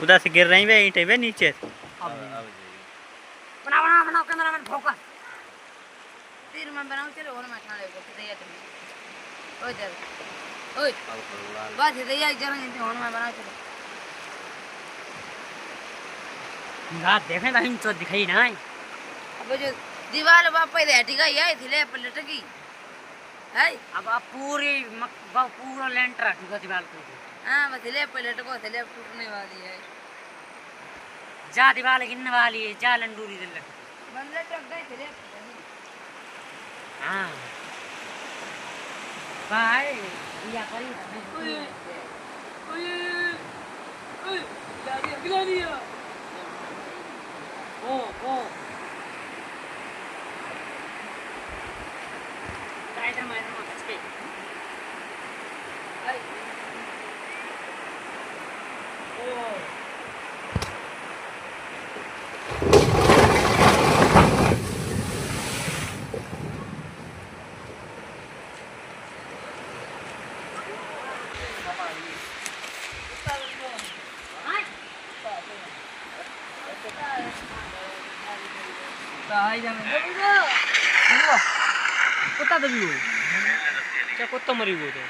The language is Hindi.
उधर से गिर रही है ईंटें वे नीचे। बनाओ कैमरामैन फोकस। तीर में बनाओ चलो और मैं ठाणे को तैयार कर। ओए चल ओए बस तैयार जरा नहीं और मैं बनाओ चलो। रात देखे ना हिंच दिखाई ना अब जो दीवार वापस हटी गई है थी ले पलट गई है। अब पूरी पूरा लेंटर हटेगा दीवार को। हां बस ले पलट को ले टूटने वाली है। जा दीवार गिरने वाली है जा लंडूरी दिल बंदे टक गए थे ले। हां भाई या करी ओए गिरा दिया ओ इधर मार के ओ कुत्ता तो भी हो क्या कुत्ता मरी वो तो